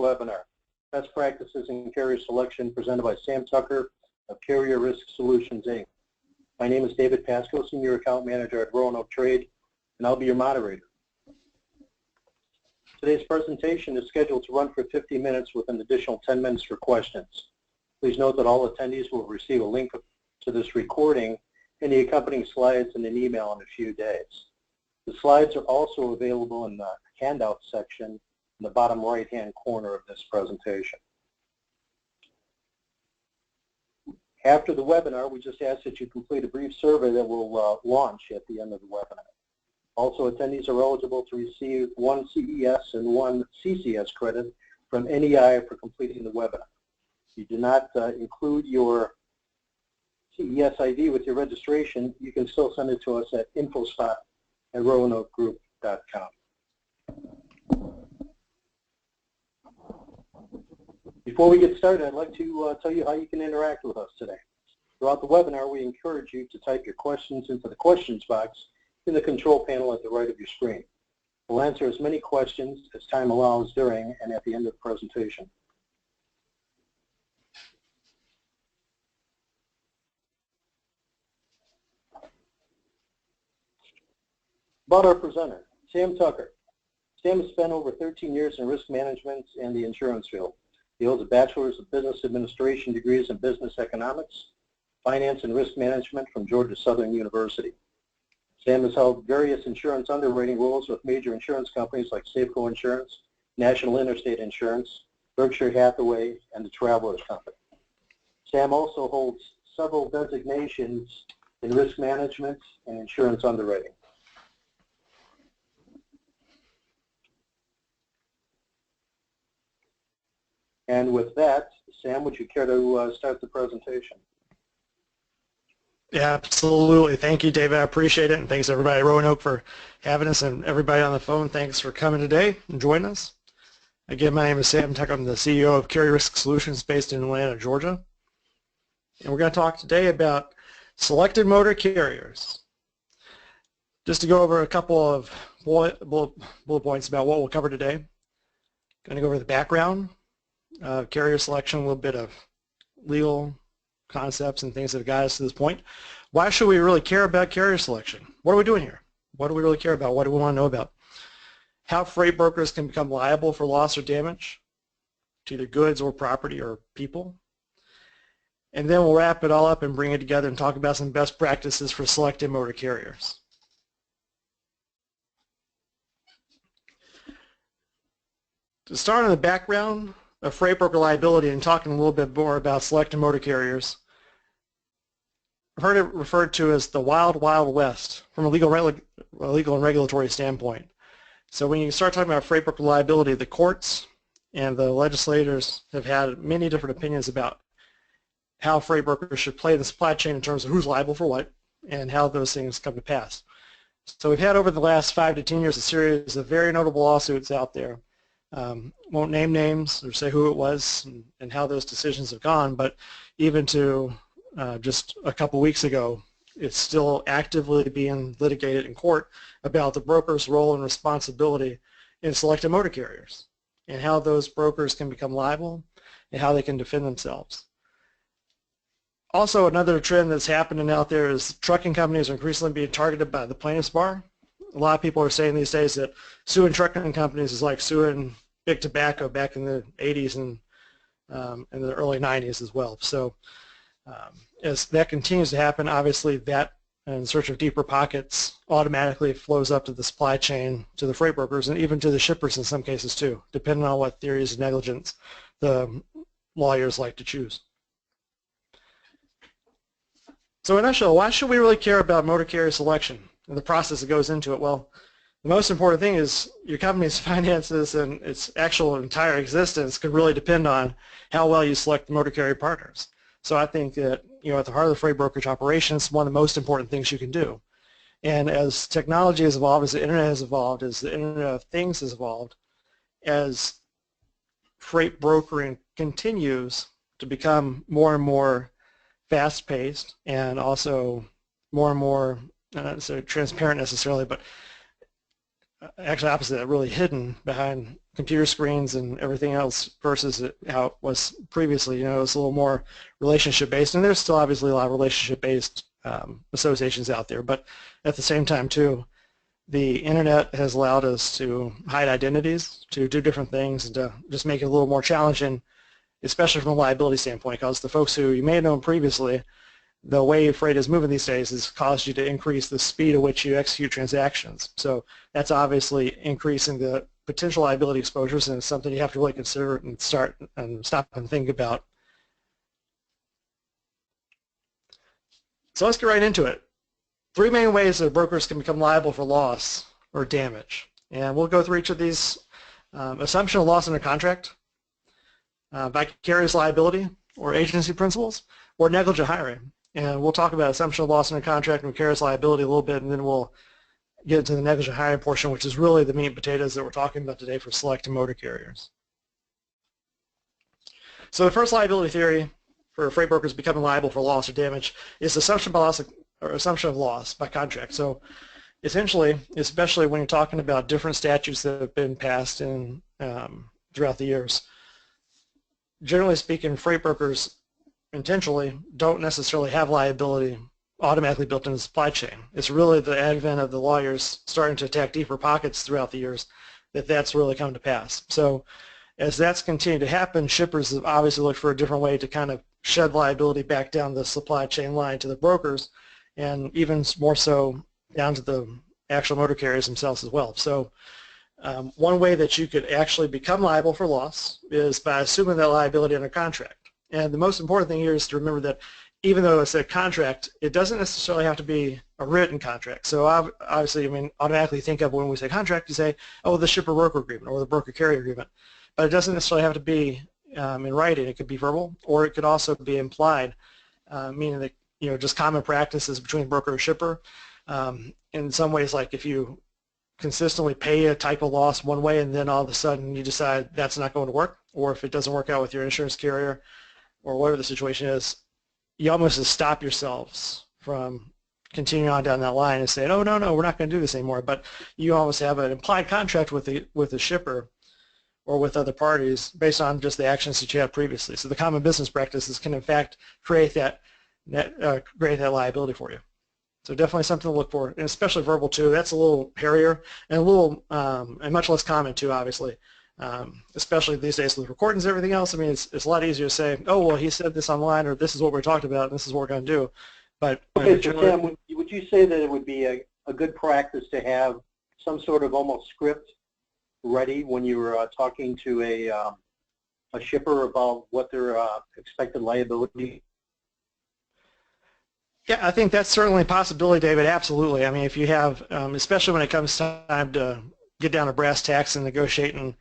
webinar, Best Practices in Carrier Selection, presented by Sam Tucker of Carrier Risk Solutions, Inc. My name is David Pasco, Senior Account Manager at Roanoke Trade, and I'll be your moderator. Today's presentation is scheduled to run for 50 minutes with an additional 10 minutes for questions. Please note that all attendees will receive a link to this recording and the accompanying slides in an email in a few days. The slides are also available in the handout section in the bottom right-hand corner of this presentation. After the webinar, we just ask that you complete a brief survey that will launch at the end of the webinar. Also, attendees are eligible to receive 1 CES and 1 CCS credit from NEI for completing the webinar. If you do not include your CES ID with your registration, you can still send it to us at infospot@roanokegroup.com. Before we get started, I'd like to tell you how you can interact with us today. Throughout the webinar, we encourage you to type your questions into the questions box in the control panel at the right of your screen. We'll answer as many questions as time allows during and at the end of the presentation. About our presenter, Sam Tucker. Sam has spent over 13 years in risk management and the insurance field. He holds a bachelor's of business administration degrees in business economics, finance, and risk management from Georgia Southern University. Sam has held various insurance underwriting roles with major insurance companies like Safeco Insurance, National Interstate Insurance, Berkshire Hathaway, and the Travelers Company. Sam also holds several designations in risk management and insurance underwriting. And with that, Sam, would you care to start the presentation? Yeah, absolutely. Thank you, David. I appreciate it. And thanks, everybody at Roanoke, for having us. And everybody on the phone, thanks for coming today and joining us. Again, my name is Sam Tucker. I'm the CEO of Carrier Risk Solutions based in Atlanta, Georgia. And we're going to talk today about selected motor carriers. Just to go over a couple of bullet points about what we'll cover today. Going to go over the background of carrier selection, a little bit of legal concepts and things that have got us to this point. Why should we really care about carrier selection? What are we doing here? What do we really care about? What do we want to know about? How freight brokers can become liable for loss or damage to either goods or property or people. And then we'll wrap it all up and bring it together and talk about some best practices for selected motor carriers. To start on the background of freight broker liability and talking a little bit more about selected motor carriers, I've heard it referred to as the wild, wild west from a legal and regulatory standpoint. So when you start talking about freight broker liability, the courts and the legislators have had many different opinions about how freight brokers should play the supply chain in terms of who's liable for what and how those things come to pass. So we've had over the last 5 to 10 years a series of very notable lawsuits out there. Won't name names or say who it was and how those decisions have gone, but even to just a couple weeks ago, it's still actively being litigated in court about the broker's role and responsibility in selected motor carriers and how those brokers can become liable and how they can defend themselves. Also, another trend that's happening out there is trucking companies are increasingly being targeted by the plaintiff's bar. A lot of people are saying these days that suing trucking companies is like suing big tobacco back in the 80s and in the early 90s as well. So as that continues to happen, obviously that in search of deeper pockets automatically flows up to the supply chain, to the freight brokers, and even to the shippers in some cases too, depending on what theories of negligence the lawyers like to choose. So in a nutshell, why should we really care about motor carrier selection and the process that goes into it? Well, the most important thing is your company's finances and its actual entire existence could really depend on how well you select the motor carrier partners. So I think that, at the heart of the freight brokerage operation, it's one of the most important things you can do. And as technology has evolved, as the internet has evolved, as the Internet of Things has evolved, as freight brokering continues to become more and more fast-paced and also more and more, not so transparent necessarily, but actually opposite that, really hidden behind computer screens and everything else versus how it was previously. You know, it's a little more relationship-based, and there's still obviously a lot of relationship-based associations out there, but at the same time too, the internet has allowed us to hide identities, to do different things, and to just make it a little more challenging, especially from a liability standpoint, because the folks who you may have known previously, the way freight is moving these days has caused you to increase the speed at which you execute transactions. So that's obviously increasing the potential liability exposures, and it's something you have to really consider and stop and think about. So let's get right into it. 3 main ways that brokers can become liable for loss or damage. And we'll go through each of these. Assumption of loss under contract, vicarious liability or agency principles, or negligent hiring. And we'll talk about assumption of loss under contract and vicarious liability a little bit, and then we'll get into the negligent hiring portion, which is really the meat and potatoes that we're talking about today for select and motor carriers. So the first liability theory for freight brokers becoming liable for loss or damage is assumption of loss by contract. So essentially, especially when you're talking about different statutes that have been passed in throughout the years, generally speaking, freight brokers intentionally don't necessarily have liability automatically built into the supply chain. It's really the advent of the lawyers starting to attack deeper pockets throughout the years that's really come to pass. So as that's continued to happen, shippers have obviously looked for a different way to kind of shed liability back down the supply chain line to the brokers, and even more so down to the actual motor carriers themselves as well. So one way that you could actually become liable for loss is by assuming that liability under contract. And the most important thing here is to remember that even though it's a contract, it doesn't necessarily have to be a written contract. So obviously, I mean, automatically think of when we say contract, you say, oh, the shipper-broker agreement or the broker-carrier agreement. But it doesn't necessarily have to be in writing. It could be verbal, or it could also be implied, meaning that, you know, just common practices between broker and shipper. In some ways, like if you consistently pay a type of loss one way and then all of a sudden you decide that's not going to work, or if it doesn't work out with your insurance carrier or whatever the situation is, you almost just stop yourselves from continuing on down that line and saying, oh, no, we're not going to do this anymore. But you almost have an implied contract with the shipper or with other parties based on just the actions that you had previously. So the common business practices can, in fact, create that liability for you. So definitely something to look for, and especially verbal too. That's a little hairier and a little and much less common too, obviously. Especially these days with recordings and everything else. I mean, it's a lot easier to say, oh, well, he said this online, or this is what we're talking about, and this is what we're going to do. But okay, so Tim, would you say that it would be a good practice to have some sort of almost script ready when you were talking to a shipper about what their expected liability? Yeah, I think that's certainly a possibility, David. Absolutely. I mean, if you have, especially when it comes time to get down to brass tacks and negotiating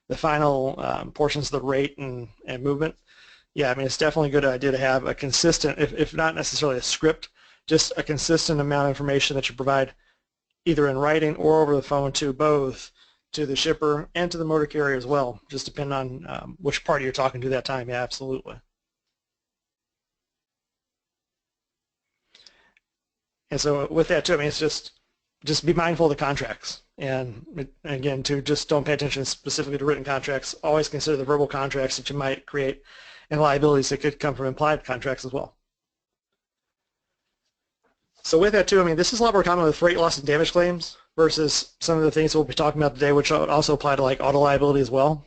the final portions of the rate and movement, yeah, I mean, it's definitely a good idea to have a consistent, if not necessarily a script, just a consistent amount of information that you provide either in writing or over the phone to both to the shipper and to the motor carrier as well, just depending on which party you're talking to that time. Yeah, absolutely. And so with that too, I mean, it's just be mindful of the contracts. And again, just don't pay attention specifically to written contracts. Always consider the verbal contracts that you might create and liabilities that could come from implied contracts as well. So with that too, I mean, this is a lot more common with freight loss and damage claims versus some of the things we'll be talking about today, which also apply to like auto liability as well.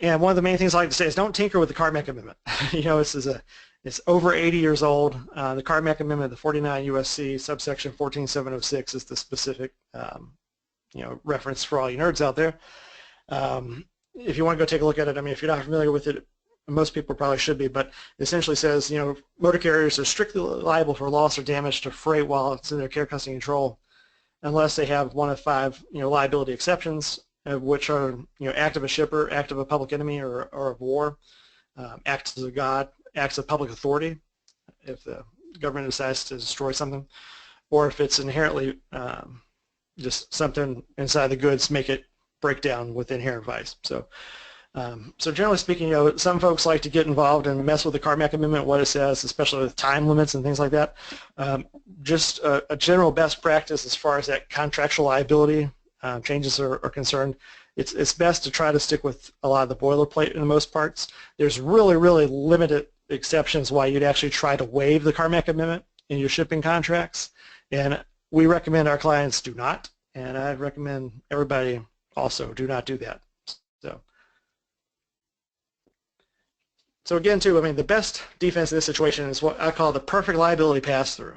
And one of the main things I like to say is don't tinker with the Carmack Amendment. You know, it's over 80 years old. The Carmack Amendment, the 49 U.S.C. subsection 14706 is the specific, you know, reference for all you nerds out there. If you want to go take a look at it, I mean, if you're not familiar with it, most people probably should be, but it essentially says, you know, motor carriers are strictly liable for loss or damage to freight while it's in their care, custody, and control, unless they have one of 5, you know, liability exceptions, which are, you know, act of a shipper, act of a public enemy or of war, acts of God, acts of public authority, if the government decides to destroy something, or if it's inherently just something inside the goods make it break down with inherent vice. So generally speaking, you know, some folks like to get involved and mess with the Carmack Amendment, what it says, especially with time limits and things like that. Just a general best practice as far as that contractual liability changes are concerned it's best to try to stick with a lot of the boilerplate in the most parts. There's really, really limited exceptions why you'd actually try to waive the Carmack Amendment in your shipping contracts, and we recommend our clients do not, and I recommend everybody also do not do that. So again, too, I mean, the best defense in this situation is what I call the perfect liability pass-through.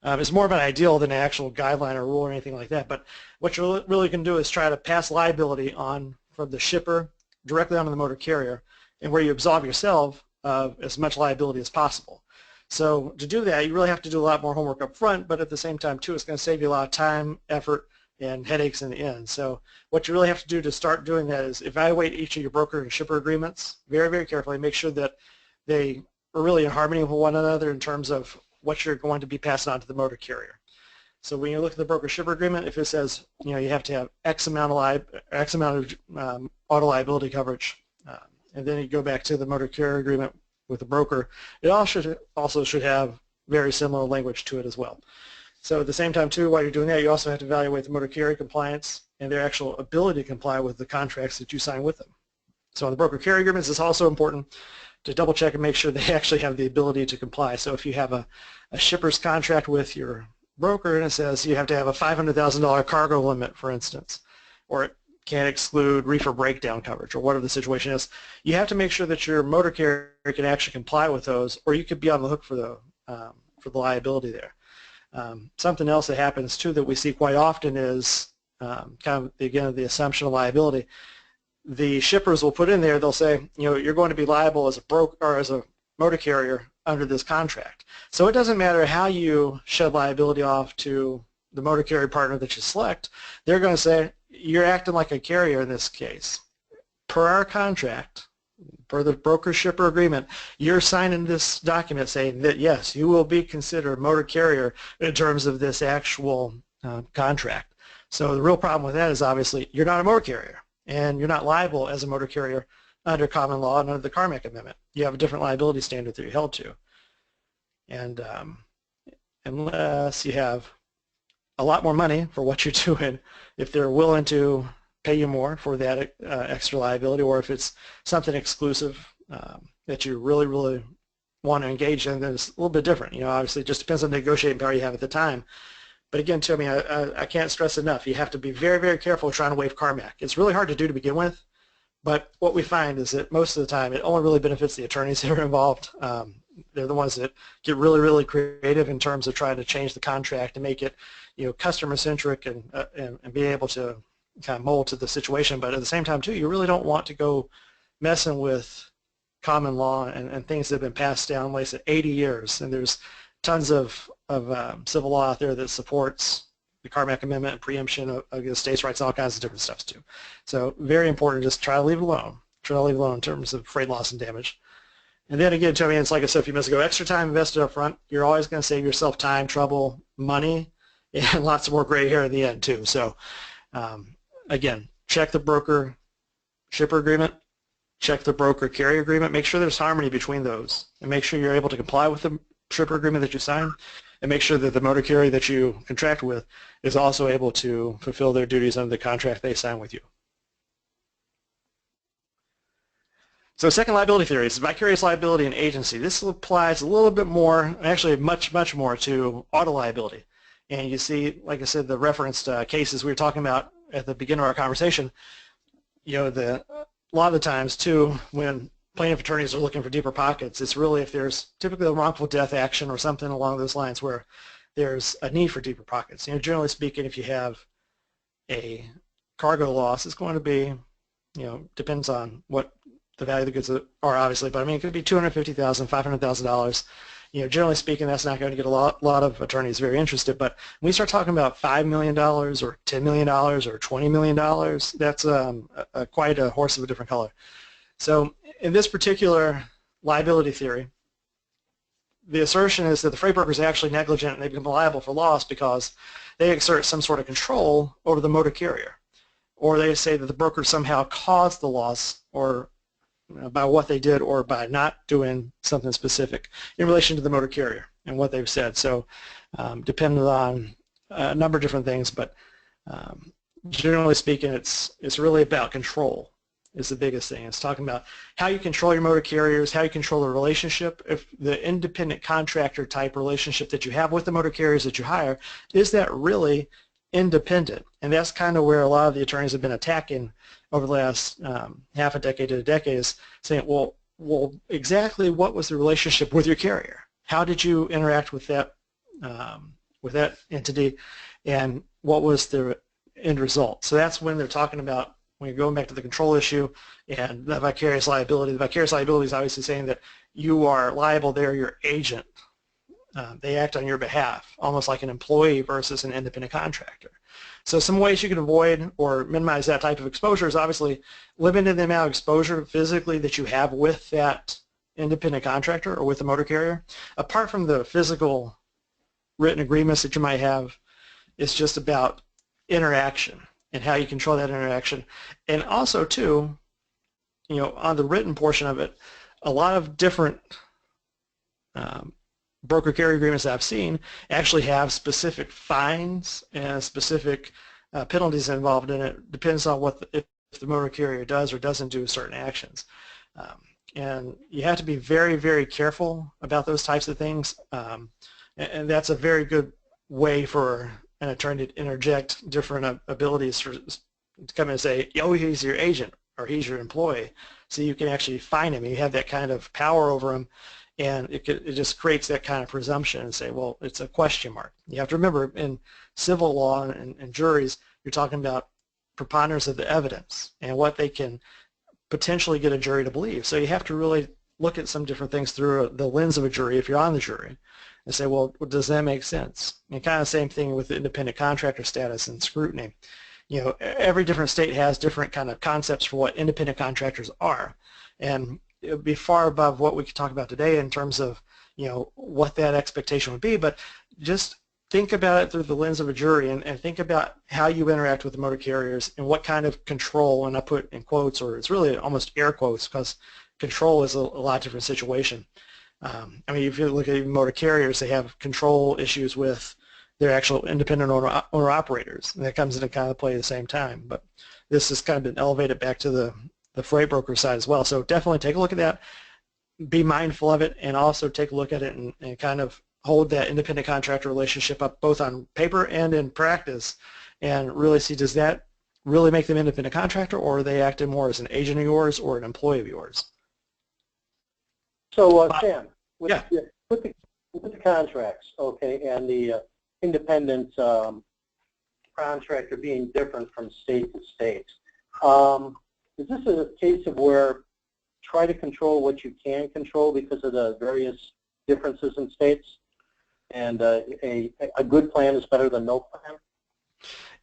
It's more of an ideal than an actual guideline or rule or anything like that, but what you really can do is try to pass liability on from the shipper directly onto the motor carrier, and where you absolve yourself of as much liability as possible. So to do that, you really have to do a lot more homework up front, but at the same time, too, it's going to save you a lot of time, effort, and headaches in the end. So what you really have to do to start doing that is evaluate each of your broker and shipper agreements very, very carefully. Make sure that they are really in harmony with one another in terms of what you're going to be passing on to the motor carrier. So when you look at the broker-shipper agreement, if it says you have to have X amount of auto liability coverage, and then you go back to the motor carrier agreement with the broker, it also should have very similar language to it as well. So at the same time, too, while you're doing that, you also have to evaluate the motor carrier compliance and their actual ability to comply with the contracts that you sign with them. So on the broker carrier agreements, it's also important to double check and make sure they actually have the ability to comply. So if you have a shipper's contract with your broker and it says you have to have a $500,000 cargo limit, for instance, or it can't exclude reefer breakdown coverage or whatever the situation is, you have to make sure that your motor carrier can actually comply with those, or you could be on the hook for the liability there. Something else that happens too that we see quite often is kind of, again, the assumption of liability. The shippers will put in there, they'll say, you're going to be liable as a broker or as a motor carrier under this contract. So it doesn't matter how you shed liability off to the motor carrier partner that you select, they're going to say, you're acting like a carrier in this case. Per our contract, per the broker-shipper agreement, you're signing this document saying that, yes, you will be considered a motor carrier in terms of this actual contract. So the real problem with that is obviously you're not a motor carrier, and you're not liable as a motor carrier under common law and under the Carmack Amendment. You have a different liability standard that you're held to. And unless you have a lot more money for what you're doing, if they're willing to pay you more for that extra liability, or if it's something exclusive that you really, really want to engage in, then it's a little bit different. Obviously it just depends on the negotiating power you have at the time. But again, too, I mean, I can't stress enough, you have to be very, very careful trying to waive Carmack. It's really hard to do to begin with, but what we find is that most of the time it only really benefits the attorneys that are involved. They're the ones that get really, really creative in terms of trying to change the contract and make it, customer-centric and be able to kind of mold to the situation. But at the same time, too, you really don't want to go messing with common law and things that have been passed down, like I said, 80 years, and there's tons of civil law out there that supports the Carmack Amendment and preemption of states' rights and all kinds of different stuff too. So very important, just try to leave it alone. Try to leave it alone in terms of freight loss and damage. And then again, I mean, it's like I said a few minutes ago, extra time invested up front, you're always going to save yourself time, trouble, money, and lots of more gray hair in the end too. So again, check the broker shipper agreement, check the broker carrier agreement, make sure there's harmony between those, and make sure you're able to comply with the shipper agreement that you sign, and make sure that the motor carrier that you contract with is also able to fulfill their duties under the contract they sign with you. So second liability theory is vicarious liability and agency. This applies a little bit more, actually much, much more to auto liability. And you see, like I said, the referenced cases we were talking about at the beginning of our conversation, a lot of the times too, when plaintiff attorneys are looking for deeper pockets, it's really if there's typically a wrongful death action or something along those lines where there's a need for deeper pockets. Generally speaking, if you have a cargo loss, it's going to be, depends on what the value of the goods are, obviously, but I mean, it could be $250,000, $500,000. Generally speaking, that's not going to get a lot of attorneys very interested. But when we start talking about $5 million or $10 million or $20 million, that's quite a horse of a different color. So in this particular liability theory, the assertion is that the freight broker is actually negligent and they become liable for loss because they exert some sort of control over the motor carrier, or they say that the broker somehow caused the loss, or by what they did or by not doing something specific in relation to the motor carrier and what they've said. So depending on a number of different things, but generally speaking, it's really about control is the biggest thing. It's talking about how you control your motor carriers, how you control the relationship. If the independent contractor type relationship that you have with the motor carriers that you hire, is that really independent? And that's kind of where a lot of the attorneys have been attacking over the last half a decade to a decade, is saying, well, exactly what was the relationship with your carrier? How did you interact with that entity, and what was the end result? So that's when they're talking about, when you're going back to the control issue and the vicarious liability. The vicarious liability is obviously saying that you are liable, they're your agent. They act on your behalf, almost like an employee versus an independent contractor. So some ways you can avoid or minimize that type of exposure is obviously limiting the amount of exposure physically that you have with that independent contractor or with the motor carrier. Apart from the physical written agreements that you might have, it's just about interaction and how you control that interaction. And also too, on the written portion of it, a lot of different broker carrier agreements that I've seen actually have specific fines and specific penalties involved in it. Depends on if the motor carrier does or doesn't do certain actions. And you have to be very, very careful about those types of things. And that's a very good way for an attorney to interject different abilities to come in and say, oh, he's your agent or he's your employee. So you can actually fine him. You have that kind of power over him, and it just creates that kind of presumption and say, well, it's a question mark. You have to remember, in civil law and juries, you're talking about preponderance of the evidence and what they can potentially get a jury to believe. So you have to really look at some different things through the lens of a jury if you're on the jury, and say, well, does that make sense? And kind of the same thing with the independent contractor status and scrutiny. Every different state has different kind of concepts for what independent contractors are, and it would be far above what we could talk about today in terms of what that expectation would be. But just think about it through the lens of a jury, and think about how you interact with the motor carriers and what kind of control, and I put in quotes, or it's really almost air quotes, because control is a lot different situation. I mean, if you look at even motor carriers, they have control issues with their actual independent owner-operators, and that comes into kind of play at the same time. But this has kind of been elevated back to the freight broker side as well. So definitely take a look at that, be mindful of it, and also take a look at it and kind of hold that independent contractor relationship up both on paper and in practice, and really see, does that really make them independent contractor, or are they acting more as an agent of yours or an employee of yours? So Sam, with yeah. with the contracts, okay, and the independent contractor being different from state to state, is this a case of where try to control what you can control because of the various differences in states, and a good plan is better than no plan?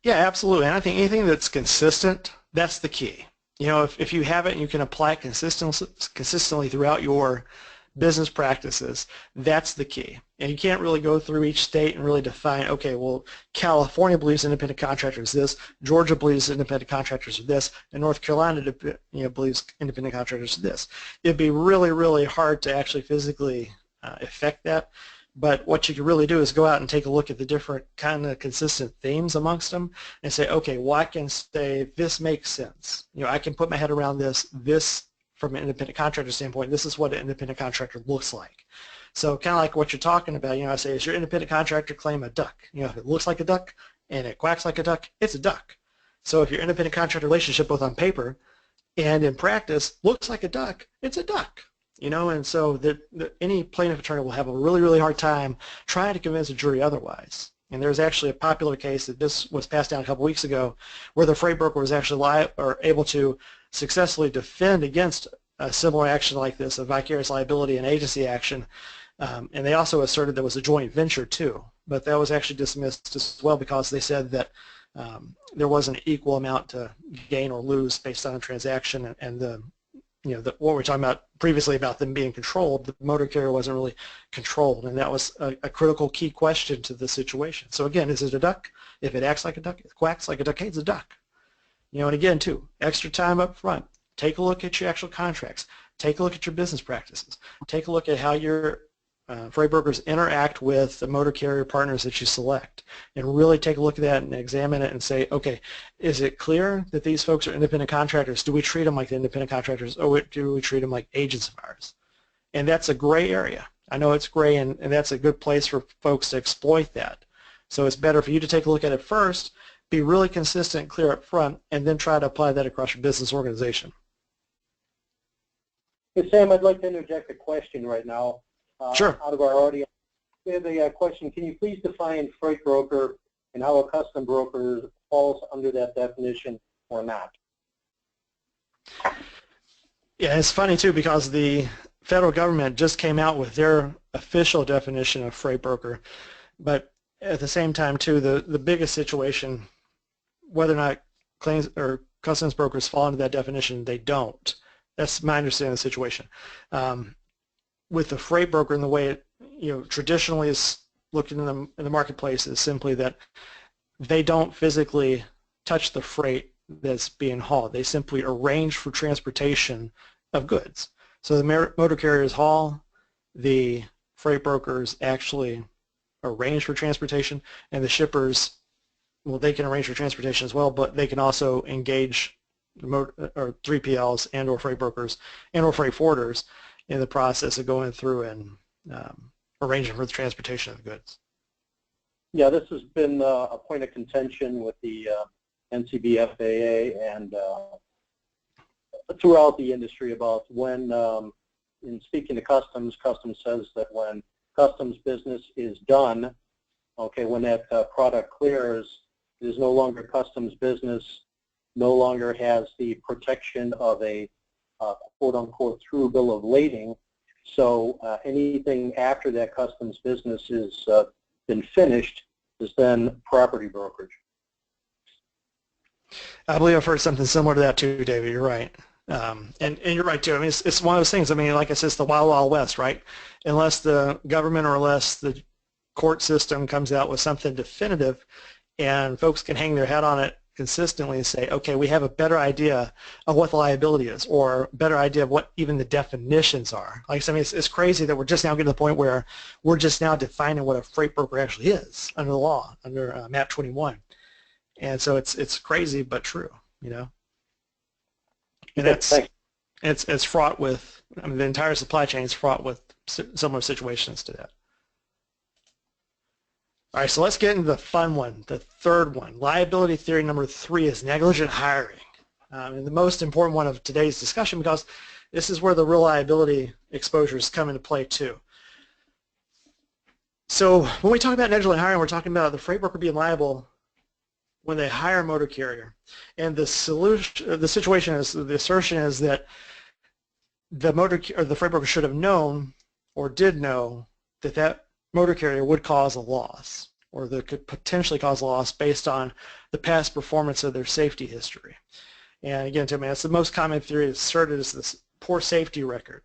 Yeah, absolutely. And I think anything that's consistent, that's the key. If you have it and you can apply it consistently throughout your business practices, that's the key. And you can't really go through each state and really define, okay, well, California believes independent contractors this, Georgia believes independent contractors are this, and North Carolina believes independent contractors are this. It'd be really, really hard to actually physically affect that. But what you can really do is go out and take a look at the different kind of consistent themes amongst them and say, okay, well, I can say this makes sense. I can put my head around this from an independent contractor standpoint. This is what an independent contractor looks like. So kind of like what you're talking about, I say, is your independent contractor claim a duck? If it looks like a duck and it quacks like a duck, it's a duck. So if your independent contractor relationship, both on paper and in practice, looks like a duck, it's a duck. And so any plaintiff attorney will have a really, really hard time trying to convince a jury otherwise. And there's actually a popular case that this was passed down a couple weeks ago where the freight broker was actually able to successfully defend against a similar action like this, a vicarious liability and agency action. And they also asserted there was a joint venture too. But that was actually dismissed as well because they said that there was an equal amount to gain or lose based on a transaction, and what we were talking about previously about them being controlled, the motor carrier wasn't really controlled, and that was a critical key question to the situation. So again, is it a duck? If it acts like a duck, it quacks like a duck, hey, it's a duck. And again, too, extra time up front. Take a look at your actual contracts. Take a look at your business practices. Take a look at how your freight brokers interact with the motor carrier partners that you select, and really take a look at that and examine it and say, okay, is it clear that these folks are independent contractors? Do we treat them like the independent contractors, or do we treat them like agents of ours? And that's a gray area. I know it's gray, and that's a good place for folks to exploit that. So it's better for you to take a look at it first, be really consistent and clear up front, and then try to apply that across your business organization. Hey, Sam, I'd like to interject a question right now. Sure. Out of our audience. We have a question. Can you please define freight broker and how a custom broker falls under that definition or not? Yeah, it's funny too, because the federal government just came out with their official definition of freight broker, but at the same time too, the biggest situation, whether or not claims or customs brokers fall into that definition, they don't. That's my understanding of the situation. With the freight broker, and the way it traditionally is looked in the marketplace, is simply that they don't physically touch the freight that's being hauled. They simply arrange for transportation of goods. So the motor carriers haul, the freight brokers actually arrange for transportation, and the shippers, well, they can arrange for transportation as well, but they can also engage or 3PLs and or freight brokers and or freight forwarders in the process of going through and arranging for the transportation of the goods. Yeah, this has been a point of contention with the NCBFAA and throughout the industry about when, in speaking to Customs, Customs says that when Customs business is done, okay, when that product clears, it is no longer Customs business, no longer has the protection of a quote-unquote true bill of lading. So anything after that Customs business is been finished is then property brokerage. I believe I've heard something similar to that too, David. You're right. And you're right too. I mean, it's one of those things. I mean, like I said, it's the wild, wild west, right? Unless the government or unless the court system comes out with something definitive and folks can hang their head on it consistently and say, okay, we have a better idea of what the liability is, or a better idea of what even the definitions are. Like I mean, it's crazy that we're just now getting to the point where we're just now defining what a freight broker actually is under the law, under MAP 21. And so it's crazy but true, And it's fraught with, I mean, the entire supply chain is fraught with similar situations to that. All right, so let's get into the fun one, the third one. Liability theory number 3 is negligent hiring. And the most important one of today's discussion, because this is where the real liability exposures come into play too. So when we talk about negligent hiring, we're talking about the freight broker being liable when they hire a motor carrier. And the situation is, the assertion is that the freight broker should have known or did know that motor carrier would cause a loss, or that could potentially cause a loss based on the past performance of their safety history. And again, to me, that's the most common theory asserted, is this poor safety record,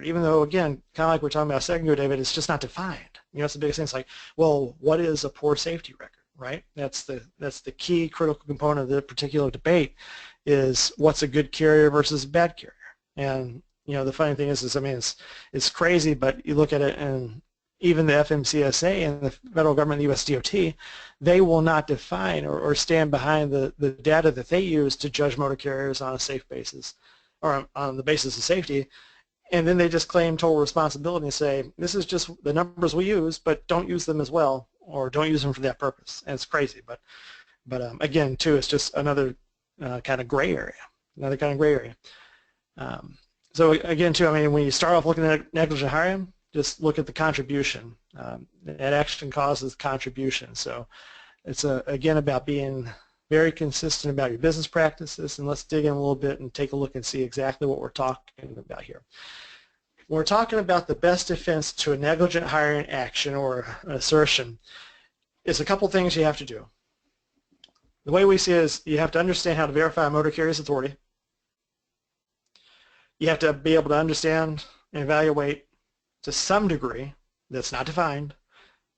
even though, again, kind of like we're talking about a second ago, David, it's just not defined. That's the biggest thing. It's like, well, what is a poor safety record, right? That's the key critical component of the particular debate, is what's a good carrier versus a bad carrier. And, the funny thing is I mean, it's crazy, but you look at it, and even the FMCSA and the federal government, the U.S. DOT, they will not define or stand behind the data that they use to judge motor carriers on a safe basis, or on the basis of safety, and then they just claim total responsibility and say, this is just the numbers we use, but don't use them as well, or don't use them for that purpose. And it's crazy, but again, too, it's just another kind of gray area, so again, too, I mean, when you start off looking at negligent hiring, just look at the contribution. That action causes contribution. So it's, again, about being very consistent about your business practices. And let's dig in a little bit and take a look and see exactly what we're talking about here. When we're talking about the best defense to a negligent hiring action or an assertion, is a couple things you have to do. The way we see it is you have to understand how to verify a motor carrier's authority. You have to be able to understand and evaluate to some degree, that's not defined,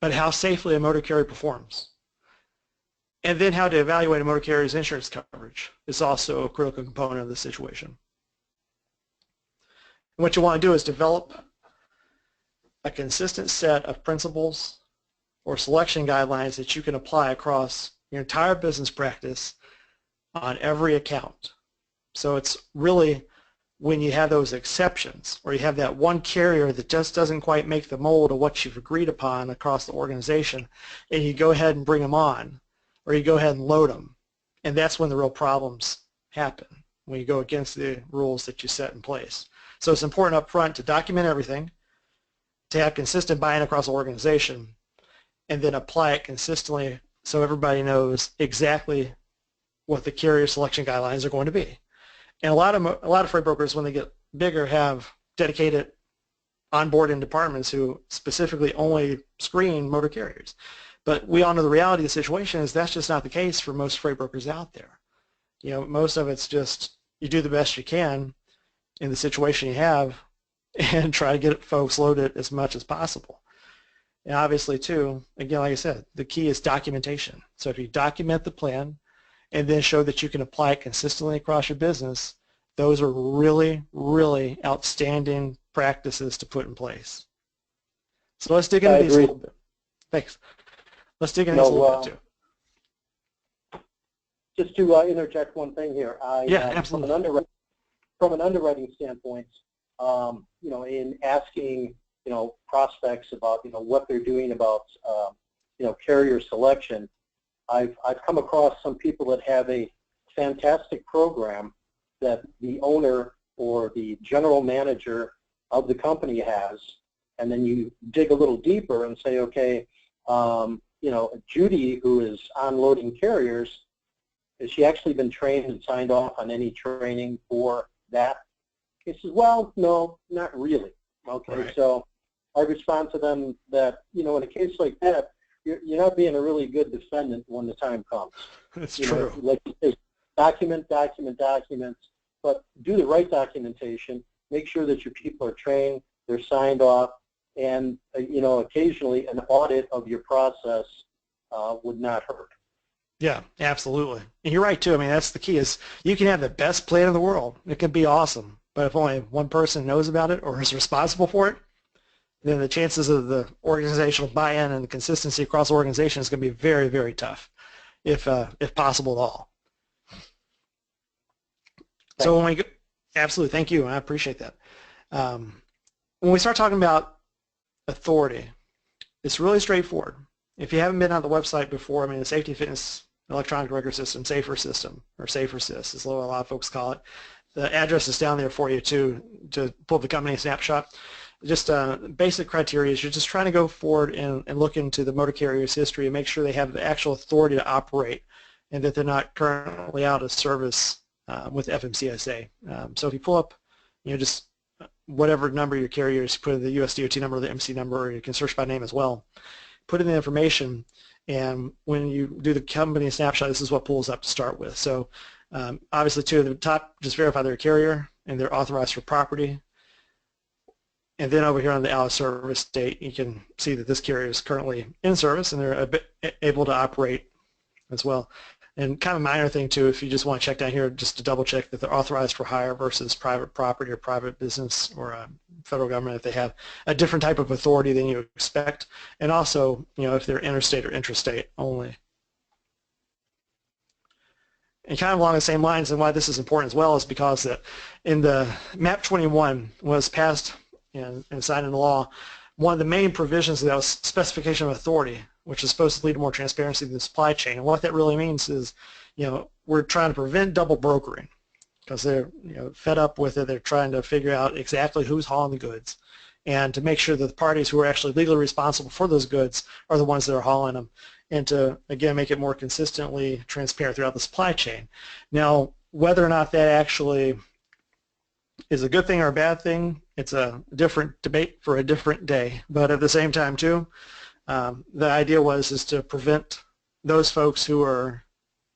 but how safely a motor carrier performs. And then how to evaluate a motor carrier's insurance coverage is also a critical component of the situation. And what you want to do is develop a consistent set of principles or selection guidelines that you can apply across your entire business practice on every account. So it's really when you have those exceptions, or you have that one carrier that just doesn't quite make the mold of what you've agreed upon across the organization, and you go ahead and bring them on, or you go ahead and load them, and that's when the real problems happen, when you go against the rules that you set in place. So it's important up front to document everything, to have consistent buy-in across the organization, and then apply it consistently so everybody knows exactly what the carrier selection guidelines are going to be. And a lot of freight brokers, when they get bigger, have dedicated onboarding departments who specifically only screen motor carriers. But we all know the reality of the situation is that's just not the case for most freight brokers out there. You know, most of it's just you do the best you can in the situation you have and try to get folks loaded as much as possible. And obviously, too, again, like I said, the key is documentation. So if you document the plan and then show that you can apply it consistently across your business, those are really, really outstanding practices to put in place. So let's dig into these a little bit. Thanks. Let's dig into these a little bit, too. Just to interject one thing here. Yeah, absolutely. From an underwriting standpoint, you know, in asking, you know, prospects about, you know, what they're doing about, you know, carrier selection, I've come across some people that have a fantastic program that the owner or the general manager of the company has, and then you dig a little deeper and say, okay, you know, Judy, who is unloading carriers, has she actually been trained and signed off on any training for that? He says, well, no, not really. Okay, right. So I respond to them that, you know, in a case like that, you're not being a really good defendant when the time comes. That's you true. Know, like you say, document, but do the right documentation. Make sure that your people are trained, they're signed off, and you know, occasionally an audit of your process would not hurt. Yeah, absolutely. And you're right too. I mean, that's the key. Is you can have the best plan in the world. It can be awesome, but if only one person knows about it or is responsible for it, then the chances of the organizational buy-in and the consistency across the organization is going to be very, very tough, if possible at all. Thanks. So when we go, absolutely, thank you, I appreciate that. When we start talking about authority, it's really straightforward. If you haven't been on the website before, I mean, the Safety Fitness Electronic Record System, SAFER system, or SAFER-SYS is what a lot of folks call it. The address is down there for you too, to pull up the company snapshot. Just basic criteria is you're just trying to go forward and look into the motor carrier's history and make sure they have the actual authority to operate and that they're not currently out of service with FMCSA. So if you pull up, you know, just whatever number your carrier is, put in the US DOT number or the MC number, or you can search by name as well. Put in the information, and when you do the company snapshot, this is what pulls up to start with. So obviously, too, at the top, just verify they're a carrier and they're authorized for property. And then over here on the out of service date, you can see that this carrier is currently in service and they're able to operate as well. And kind of a minor thing too, if you just want to check down here just to double check that they're authorized for hire versus private property or private business or federal government, if they have a different type of authority than you expect. And also, you know, if they're interstate or intrastate only. And kind of along the same lines, and why this is important as well is because that in the MAP 21 was passed and signed into law, one of the main provisions of that was specification of authority, which is supposed to lead to more transparency in the supply chain. And what that really means is, you know, we're trying to prevent double brokering because they're, you know, fed up with it. They're trying to figure out exactly who's hauling the goods and to make sure that the parties who are actually legally responsible for those goods are the ones that are hauling them, and to, again, make it more consistently transparent throughout the supply chain. Now, whether or not that actually is a good thing or a bad thing, it's a different debate for a different day. But at the same time, too, the idea is to prevent those folks who are,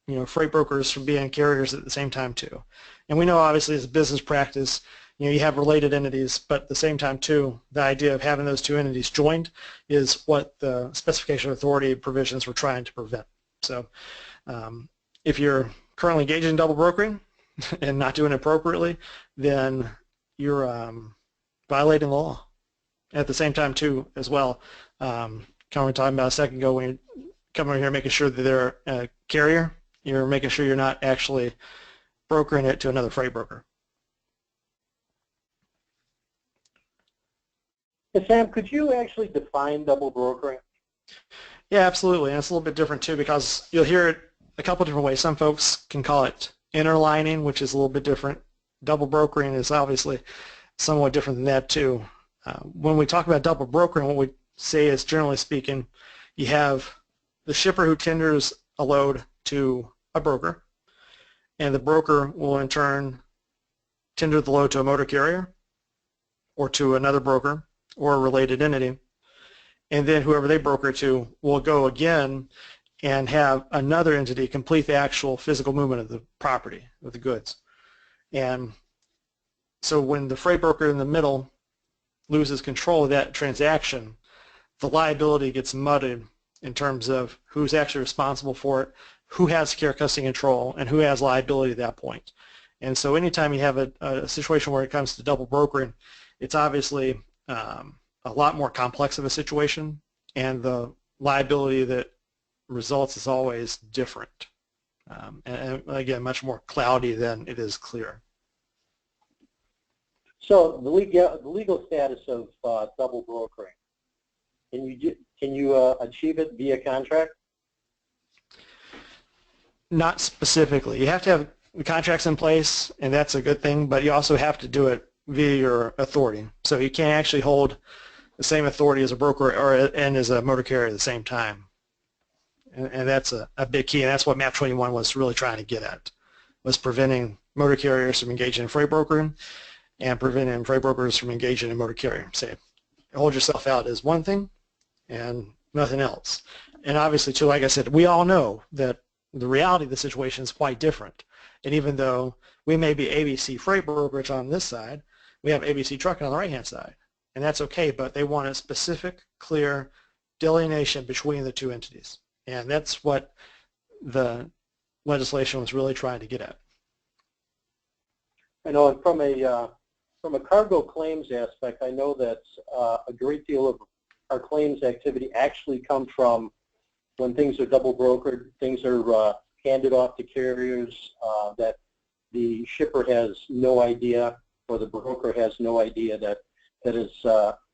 you know, freight brokers from being carriers at the same time, too. And we know, obviously, as a business practice, you know, you have related entities, but at the same time, too, the idea of having those two entities joined is what the specification of authority provisions were trying to prevent. So if you're currently engaged in double brokering and not doing it appropriately, then you're violating the law. at the same time too as well, kind of we talking about a second ago, when you come over here making sure that they're a carrier, you're making sure you're not actually brokering it to another freight broker. Hey, Sam, could you actually define double brokering? Yeah, absolutely, and it's a little bit different too, because you'll hear it a couple different ways. Some folks can call it interlining, which is a little bit different. Double brokering is obviously somewhat different than that too. When we talk about double brokering, what we say is, generally speaking, you have the shipper who tenders a load to a broker, and the broker will in turn tender the load to a motor carrier or to another broker or a related entity, and then whoever they broker to will go again and have another entity complete the actual physical movement of the property, of the goods. And so when the freight broker in the middle loses control of that transaction, the liability gets muddied in terms of who's actually responsible for it, who has care, custody, control, and who has liability at that point. And so anytime you have a situation where it comes to double brokering, it's obviously a lot more complex of a situation, and the liability that results is always different, and again, much more cloudy than it is clear. So the legal status of double brokering, can you achieve it via contract? Not specifically. You have to have the contracts in place, and that's a good thing, but you also have to do it via your authority. So you can't actually hold the same authority as a broker and as a motor carrier at the same time. And that's a big key, and that's what MAP 21 was really trying to get at, was preventing motor carriers from engaging in freight brokering and preventing freight brokers from engaging in motor carrier. Say, hold yourself out as one thing and nothing else. And obviously, too, like I said, we all know that the reality of the situation is quite different. And even though we may be ABC Freight Brokerage on this side, we have ABC Trucking on the right-hand side. And that's okay, but they want a specific, clear delineation between the two entities. And that's what the legislation was really trying to get at. I know, and from a cargo claims aspect, I know that a great deal of our claims activity actually come from when things are double brokered, things are handed off to carriers that the shipper has no idea, or the broker has no idea that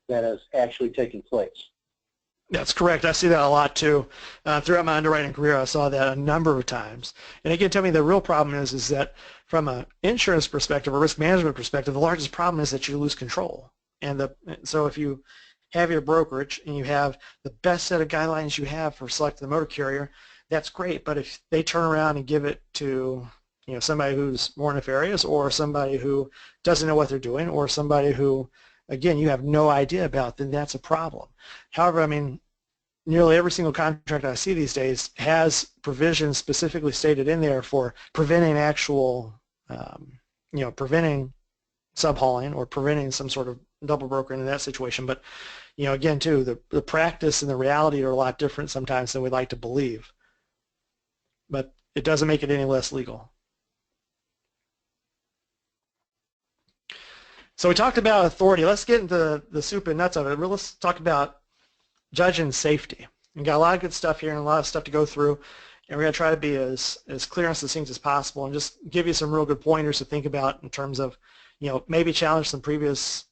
has actually taken place. That's correct. I see that a lot too. Throughout my underwriting career, I saw that a number of times. And again, tell me the real problem is that from an insurance perspective or risk management perspective, the largest problem is that you lose control. And so if you have your brokerage and you have the best set of guidelines you have for selecting the motor carrier, that's great. But if they turn around and give it to somebody who's more nefarious, or somebody who doesn't know what they're doing, or somebody who, again, you have no idea about, then that's a problem. However, I mean, nearly every single contract I see these days has provisions specifically stated in there for preventing actual, preventing subhauling or preventing some sort of double brokering in that situation. But, again, too, the practice and the reality are a lot different sometimes than we'd like to believe. But it doesn't make it any less legal. So we talked about authority. Let's get into the soup and nuts of it. Let's talk about judging safety. We've got a lot of good stuff here and a lot of stuff to go through, and we're going to try to be as clear and succinct as possible and just give you some real good pointers to think about in terms of, maybe challenge some previous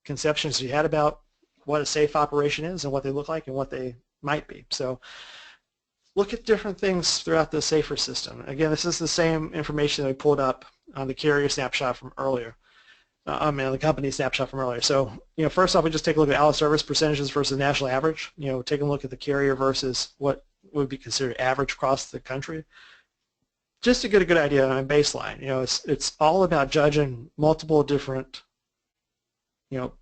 conceptions you had about what a safe operation is and what they look like and what they might be. So look at different things throughout the SAFER system. Again, this is the same information that we pulled up on the carrier snapshot from earlier. The company snapshot from earlier. So, first off, we just take a look at out of service percentages versus national average. Take a look at the carrier versus what would be considered average across the country, just to get a good idea on a baseline. It's all about judging multiple different,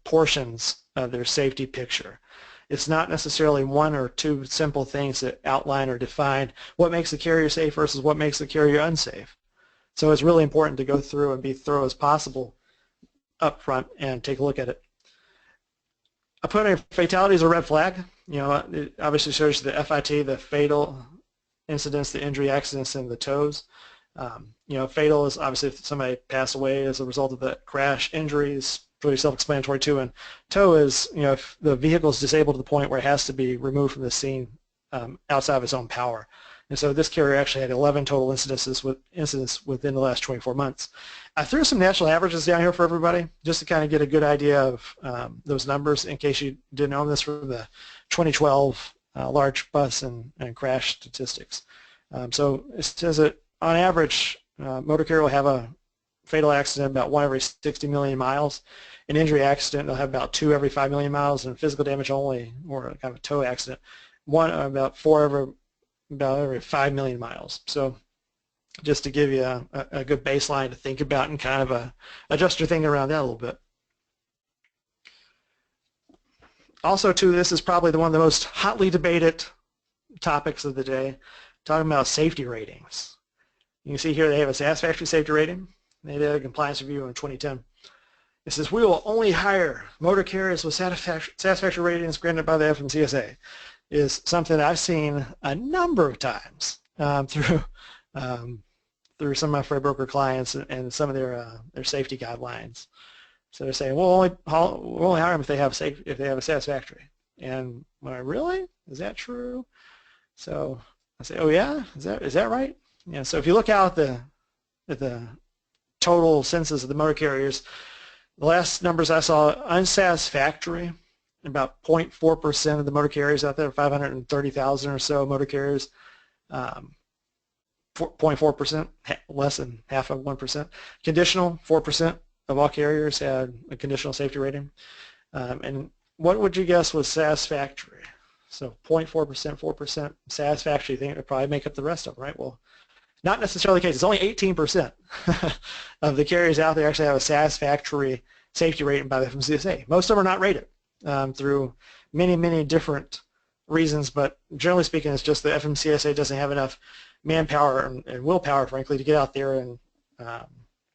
portions of their safety picture. It's not necessarily one or two simple things that outline or define what makes the carrier safe versus what makes the carrier unsafe. So it's really important to go through and be thorough as possible up front and take a look at it. Opponent fatality is a red flag. It obviously shows the FIT, the fatal incidents, the injury accidents, and the tows. Fatal is obviously if somebody passed away as a result of the crash. Injuries, pretty self-explanatory too. And tow is, if the vehicle is disabled to the point where it has to be removed from the scene outside of its own power. And so this carrier actually had 11 total incidents within the last 24 months. I threw some national averages down here for everybody just to kind of get a good idea of those numbers in case you didn't know this from the 2012 large bus and crash statistics. So it says that on average, motor carrier will have a fatal accident about 1 every 60 million miles. An injury accident, they'll have about 2 every 5 million miles, and physical damage only, or kind of a tow accident, about every 5 million miles. So just to give you a good baseline to think about and kind of adjust your thinking around that a little bit. Also, too, this is probably one of the most hotly debated topics of the day, talking about safety ratings. You can see here they have a satisfactory safety rating. They did a compliance review in 2010. It says, we will only hire motor carriers with satisfactory ratings granted by the FMCSA. Is something that I've seen a number of times through some of my freight broker clients and some of their safety guidelines. So they're saying, we'll only hire them if they have a satisfactory. And I'm like, really? Is that true? So I say, oh yeah, is that right? Yeah. So if you look out at the total census of the motor carriers, the last numbers I saw, unsatisfactory, about 0.4% of the motor carriers out there, 530,000 or so motor carriers, 0.4%, less than half of 1%. Conditional, 4% of all carriers had a conditional safety rating. And what would you guess was satisfactory? So 0.4%, 4%, satisfactory, you think it would probably make up the rest of them, right? Well, not necessarily the case. It's only 18% of the carriers out there actually have a satisfactory safety rating by the FMCSA. Most of them are not rated through many, many different reasons, but generally speaking, it's just the FMCSA doesn't have enough manpower and willpower, frankly, to get out there and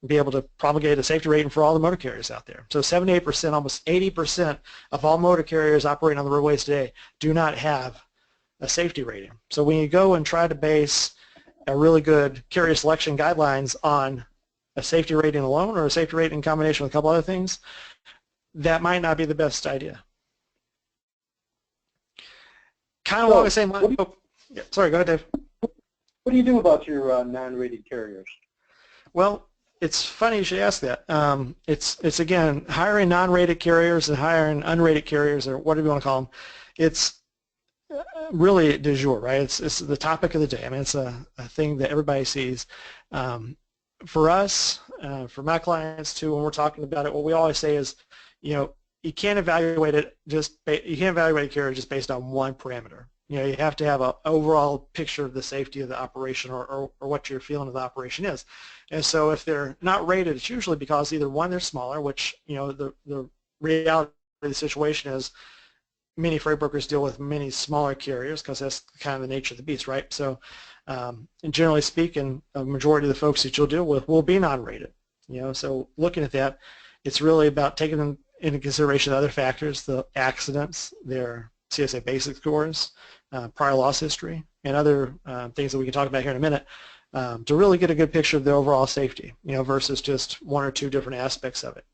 be able to promulgate a safety rating for all the motor carriers out there. So 78%, almost 80% of all motor carriers operating on the roadways today do not have a safety rating. So when you go and try to base a really good carrier selection guidelines on a safety rating alone or a safety rating in combination with a couple other things, that might not be the best idea. Kind of along the same line. Oh, yeah, sorry, go ahead, Dave. What do you do about your non-rated carriers? Well, it's funny you should ask that. It's again, hiring non-rated carriers and hiring unrated carriers, or whatever you want to call them, it's really du jour, right? It's the topic of the day. I mean, it's a thing that everybody sees. For us, for my clients too, when we're talking about it, what we always say is, you can't evaluate it you can't evaluate a carrier just based on one parameter. You have to have an overall picture of the safety of the operation or what your feeling of the operation is. And so if they're not rated, it's usually because either one, they're smaller, which the reality of the situation is many freight brokers deal with many smaller carriers because that's kind of the nature of the beast, right? So and generally speaking, a majority of the folks that you'll deal with will be non-rated. So looking at that, it's really about taking them into consideration the other factors, the accidents, their CSA basic scores, prior loss history, and other things that we can talk about here in a minute to really get a good picture of the overall safety, versus just one or two different aspects of it.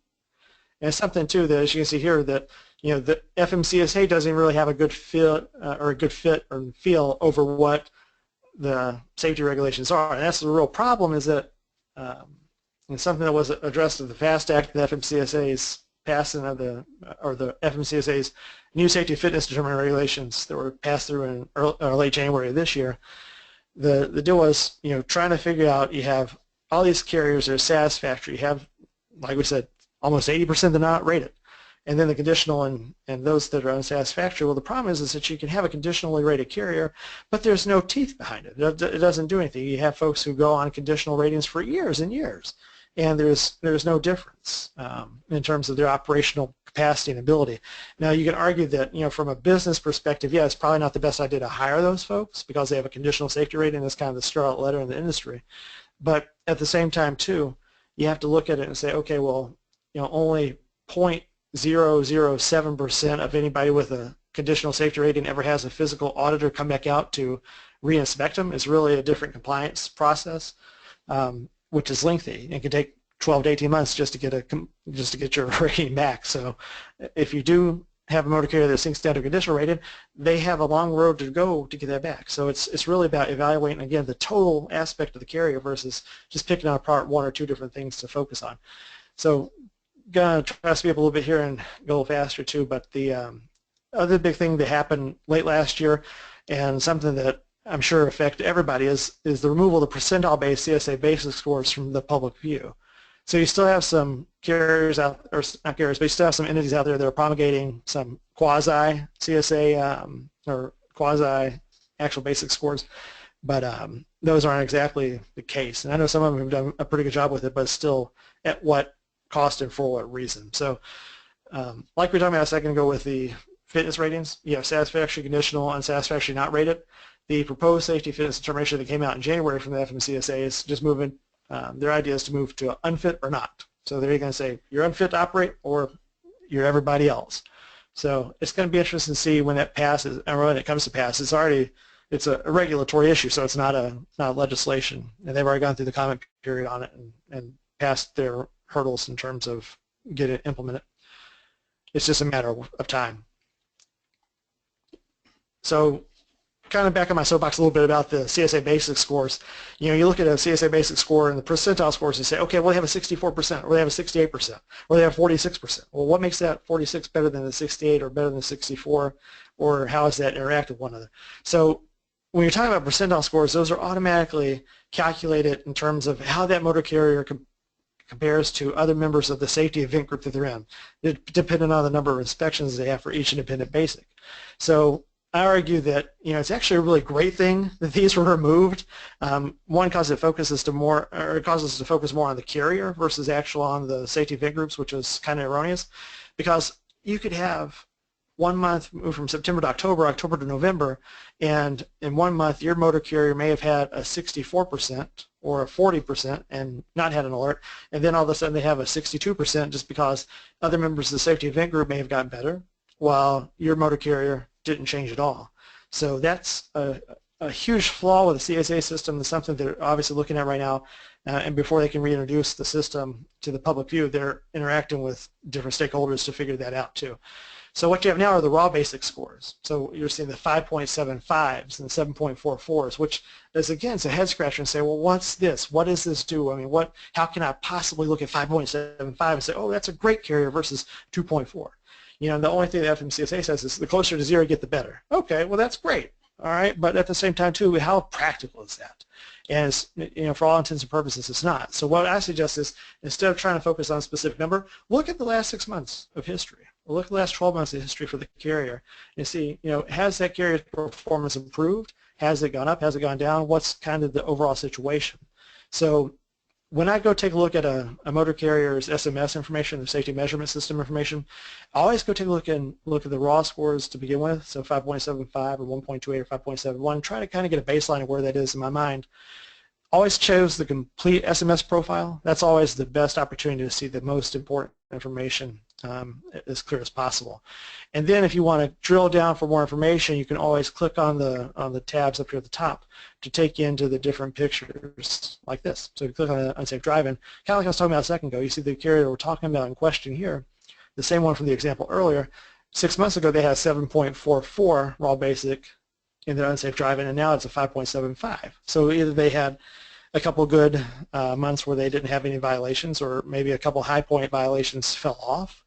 And something too that, as you can see here, that the FMCSA doesn't really have a good fit or feel over what the safety regulations are, and that's the real problem. Is that and something that was addressed in the FAST Act, the FMCSA's passing of the FMCSA's new safety fitness determinant regulations that were passed through in late January of this year. The deal was, trying to figure out, you have all these carriers that are satisfactory. You have, like we said, almost 80% that are not rated. And then the conditional and those that are unsatisfactory. Well, the problem is that you can have a conditionally rated carrier, but there's no teeth behind it. It doesn't do anything. You have folks who go on conditional ratings for years and years, and there's no difference in terms of their operational capacity and ability. Now, you can argue that, from a business perspective, yeah, it's probably not the best idea to hire those folks because they have a conditional safety rating. That's kind of the scarlet letter in the industry. But at the same time, too, you have to look at it and say, okay, well, only 0.007% of anybody with a conditional safety rating ever has a physical auditor come back out to re-inspect them. It's really a different compliance process, which is lengthy and can take 12 to 18 months just to get your rating back. So if you do have a motor carrier that sinks down to conditional rated, they have a long road to go to get that back. So it's really about evaluating, again, the total aspect of the carrier versus just picking out apart one or two different things to focus on. So gonna try to speed up a little bit here and go a little faster too, but the other big thing that happened late last year, and something that I'm sure affected everybody, is the removal of the percentile-based CSA basic scores from the public view. So you still have some carriers out, or not carriers, but you still have some entities out there that are promulgating some quasi CSA or quasi actual basic scores, but those aren't exactly the case. And I know some of them have done a pretty good job with it, but still, at what cost and for what reason? So like we were talking about a second ago with the fitness ratings, you have satisfactory, conditional, unsatisfactory, not rated. The proposed safety fitness determination that came out in January from the FMCSA is just moving, their idea is to move to unfit or not. So they're going to say you're unfit to operate or you're everybody else. So it's going to be interesting to see when that passes, or when it comes to pass. It's a regulatory issue, so it's not a legislation, and they've already gone through the comment period on it and passed their hurdles in terms of getting it implemented. It's just a matter of time. So kind of back on my soapbox a little bit about the CSA basic scores. You know, you look at a CSA basic score and the percentile scores and say, okay, well, they have a 64%, or they have a 68%, or they have 46%. Well, what makes that 46 better than the 68 or better than the 64, or how does that interact with one another? So when you're talking about percentile scores, those are automatically calculated in terms of how that motor carrier compares to other members of the safety event group that they're in, depending on the number of inspections they have for each independent basic. So I argue that, you know, it's actually a really great thing that these were removed. One, causes it focuses to more, or it causes us to focus more on the carrier versus actual on the safety event groups, which is kind of erroneous, because you could have 1 month move from September to October, October to November, and in 1 month your motor carrier may have had a 64% or a 40% and not had an alert, and then all of a sudden they have a 62% just because other members of the safety event group may have gotten better while your motor carrier didn't change at all. So that's a huge flaw with the CSA system. That's something they're obviously looking at right now, and before they can reintroduce the system to the public view, they're interacting with different stakeholders to figure that out too. So what you have now are the raw basic scores. So you're seeing the 5.75s and the 7.44s, which is, again, it's a head scratcher and say, well, what's this? What does this do? I mean, how can I possibly look at 5.75 and say, oh, that's a great carrier versus 2.4? You know, the only thing the FMCSA says is the closer to zero you get, the better. Okay, well, that's great. All right, but at the same time, too, how practical is that? And it's, you know, for all intents and purposes, it's not. So what I suggest is, instead of trying to focus on a specific number, look at the last 6 months of history. Look at the last 12 months of history for the carrier and see, you know, has that carrier's performance improved? Has it gone up? Has it gone down? What's kind of the overall situation? So when I go take a look at a motor carrier's SMS information, the safety measurement system information, I always go take a look at the raw scores to begin with, so 5.75 or 1.28 or 5.71, try to kind of get a baseline of where that is in my mind. Always chose the complete SMS profile. That's always the best opportunity to see the most important information as clear as possible. And then if you want to drill down for more information, you can always click on the tabs up here at the top to take you into the different pictures like this. So if you click on unsafe driving, kind of like I was talking about a second ago, you see the carrier we're talking about in question here, the same one from the example earlier. 6 months ago they had 7.44 raw basic in their unsafe driving, and now it's a 5.75. So either they had a couple good months where they didn't have any violations, or maybe a couple high point violations fell off.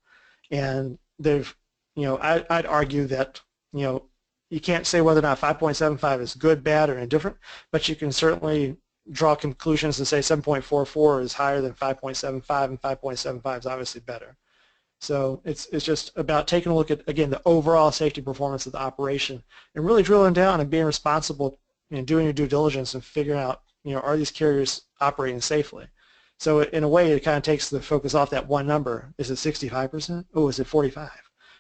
And they've, you know, I'd argue that, you know, you can't say whether or not 5.75 is good, bad, or indifferent, but you can certainly draw conclusions and say 7.44 is higher than 5.75, and 5.75 is obviously better. So it's just about taking a look at, again, the overall safety performance of the operation and really drilling down and being responsible and doing your due diligence and figuring out, you know, are these carriers operating safely? So in a way, it kind of takes the focus off that one number. Is it 65%? Oh, is it 45?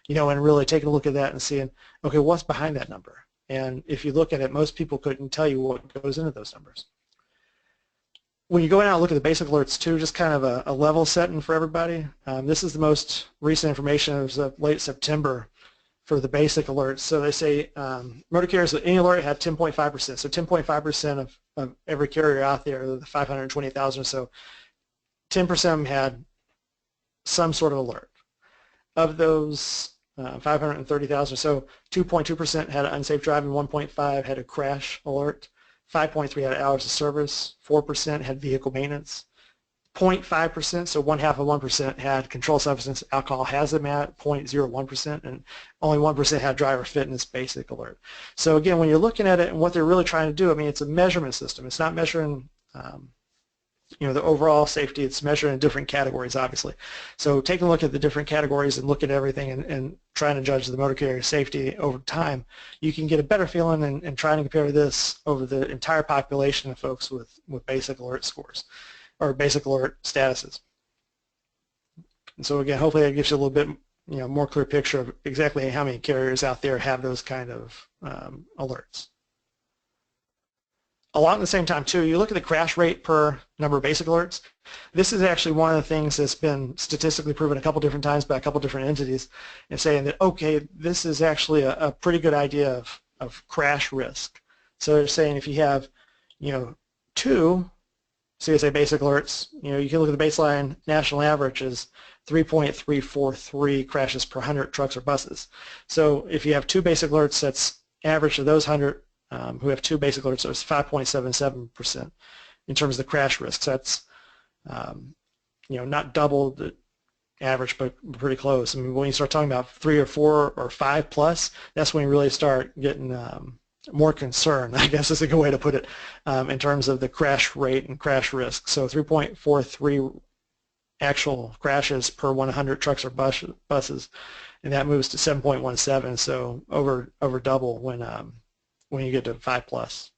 You know, and really taking a look at that and seeing, okay, what's behind that number? And if you look at it, most people couldn't tell you what goes into those numbers. When you go in and look at the basic alerts too, just kind of a level setting for everybody. This is the most recent information. It was late September for the basic alerts. So they say motor carriers with any alert had 10.5%. So 10.5% of every carrier out there, the 520,000 or so, 10% of them had some sort of alert. Of those 530,000 or so, 2.2% had an unsafe driving, 1.5% had a crash alert, 5.3% had hours of service, 4% had vehicle maintenance, 0.5%, so 1/2 of 1% had controlled substance alcohol hazmat, 0.01%, and only 1% had driver fitness basic alert. So again, when you're looking at it and what they're really trying to do, I mean, it's a measurement system. It's not measuring the overall safety. It's measured in different categories, obviously. So taking a look at the different categories and looking at everything and trying to judge the motor carrier safety over time, you can get a better feeling and trying to compare this over the entire population of folks with basic alert scores or basic alert statuses. And so again, hopefully that gives you a little bit more clear picture of exactly how many carriers out there have those kind of alerts. Along the same time, too, you look at the crash rate per number of basic alerts. This is actually one of the things that's been statistically proven a couple different times by a couple different entities and saying that, okay, this is actually a pretty good idea of crash risk. So they're saying if you have, 2 CSA basic alerts, you can look at the baseline national average is 3.343 crashes per 100 trucks or buses. So if you have 2 basic alerts, that's average of those 100 who have 2 basic alerts, so it's 5.77% in terms of the crash risks. That's not double the average, but pretty close. I mean, when you start talking about 3 or 4 or 5 plus, that's when you really start getting more concerned, I guess is a good way to put it, in terms of the crash rate and crash risk. So 3.43 actual crashes per 100 trucks or buses, and that moves to 7.17, so over double when you get to 5 plus.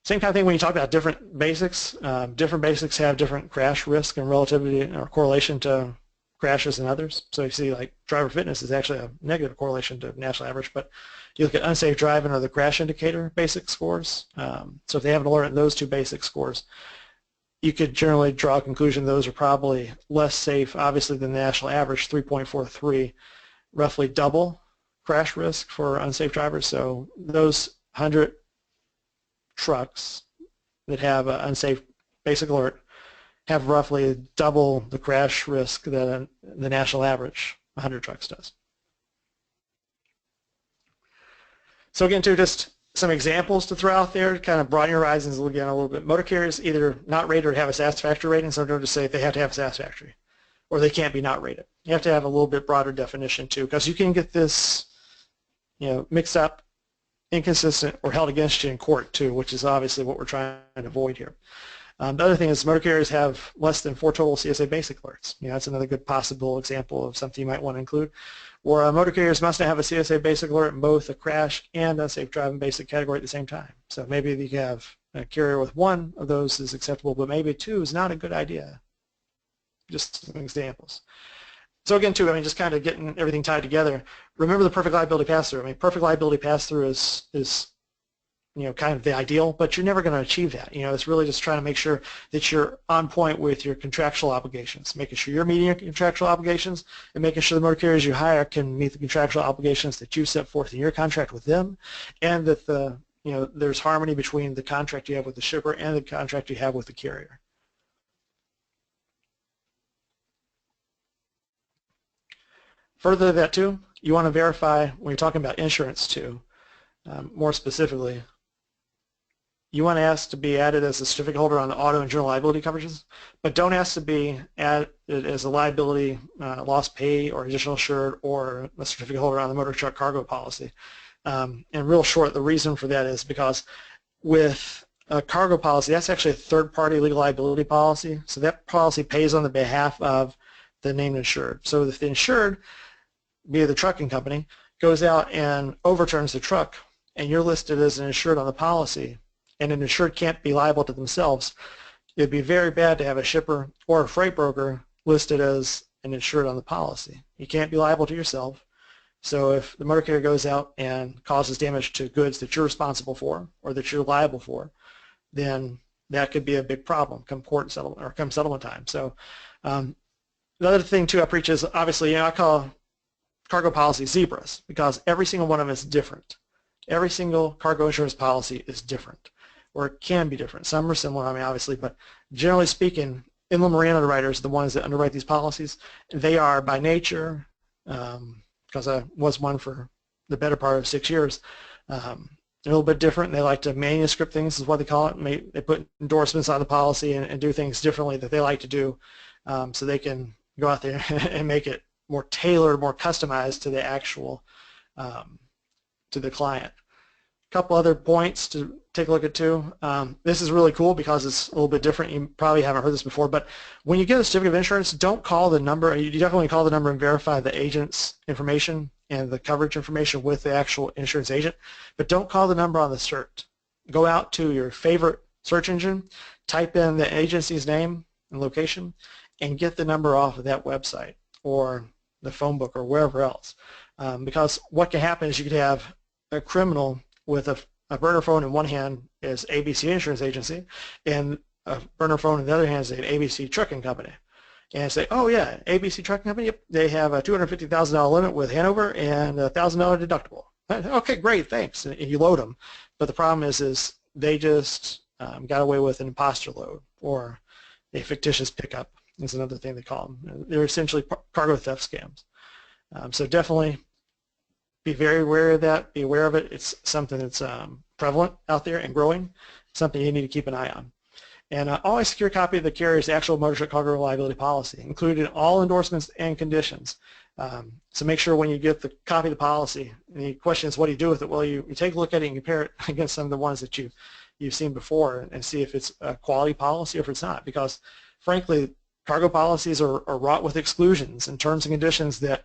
Same kind of thing when you talk about different basics. Different basics have different crash risk and relativity or correlation to crashes than others. So you see like driver fitness is actually a negative correlation to national average, but you look at unsafe driving or the crash indicator basic scores. So if they have an alert in those 2 basic scores, you could generally draw a conclusion those are probably less safe, obviously, than the national average, 3.43, roughly double crash risk for unsafe drivers. So those 100 trucks that have an unsafe basic alert have roughly double the crash risk that the national average 100 trucks does. So again, too, just some examples to throw out there to kind of broaden your horizons again a little bit. Motor carriers either not rated or have a satisfactory rating, so don't just say they have to have a satisfactory, or they can't be not rated. You have to have a little bit broader definition too, because you can get this mixed up, inconsistent, or held against you in court too, which is obviously what we're trying to avoid here. The other thing is motor carriers have less than 4 total CSA basic alerts. That's another good possible example of something you might want to include. Or motor carriers must not have a CSA basic alert in both a crash and unsafe driving basic category at the same time. So maybe you have a carrier with 1 of those is acceptable, but maybe 2 is not a good idea. Just some examples. So again, too, just kind of getting everything tied together. Remember the perfect liability pass-through. Perfect liability pass-through is kind of the ideal, but you're never going to achieve that. It's really just trying to make sure that you're on point with your contractual obligations, making sure you're meeting your contractual obligations, and making sure the motor carriers you hire can meet the contractual obligations that you set forth in your contract with them, and that there's harmony between the contract you have with the shipper and the contract you have with the carrier. Further to that too, you want to verify when you're talking about insurance too, more specifically, you want to ask to be added as a certificate holder on the auto and general liability coverages, but don't ask to be added as a liability loss pay or additional assured or a certificate holder on the motor truck cargo policy. And real short, the reason for that is because with a cargo policy, that's actually a third-party legal liability policy, so that policy pays on the behalf of the named insured. So if the insured, via the trucking company, goes out and overturns the truck and you're listed as an insured on the policy and an insured can't be liable to themselves, it'd be very bad to have a shipper or a freight broker listed as an insured on the policy. You can't be liable to yourself. So if the motor carrier goes out and causes damage to goods that you're responsible for or that you're liable for, then that could be a big problem come court settlement or come settlement time. So the other thing too I preach is obviously I call cargo policy zebras because every single one of them is different. Every single cargo insurance policy is different. or it can be different. Some are similar, I mean, obviously, but generally speaking, inland marine underwriters, the ones that underwrite these policies, they are by nature, because I was one for the better part of 6 years, they're a little bit different. They like to manuscript things, is what they call it. They put endorsements on the policy and do things differently that they like to do, so they can go out there and make it more tailored, more customized to the actual, to the client. A couple other points to take a look at too. This is really cool because it's a little bit different. You probably haven't heard this before, but when you get a certificate of insurance, don't call the number. You definitely call the number and verify the agent's information and the coverage information with the actual insurance agent, but don't call the number on the cert. Go out to your favorite search engine, type in the agency's name and location, and get the number off of that website or the phone book or wherever else. Because what can happen is you could have a criminal with a burner phone in one hand is ABC Insurance Agency, and a burner phone in the other hand is an ABC Trucking Company. And say, oh yeah, ABC Trucking Company, yep, they have a $250,000 limit with Hanover and a $1,000 deductible. Okay, great, thanks. And you load them. But the problem is they just got away with an imposter load or a fictitious pickup is another thing they call them. They're essentially cargo theft scams. So definitely be very aware of that. Be aware of it. It's something that's prevalent out there and growing, something you need to keep an eye on. And always secure a copy of the carrier's actual motor ship cargo liability policy, including all endorsements and conditions. So make sure when you get the copy of the policy, and the question is what do you do with it? Well, you take a look at it and compare it against some of the ones that you've seen before and see if it's a quality policy or if it's not. Because frankly, cargo policies are wrought with exclusions and terms and conditions that,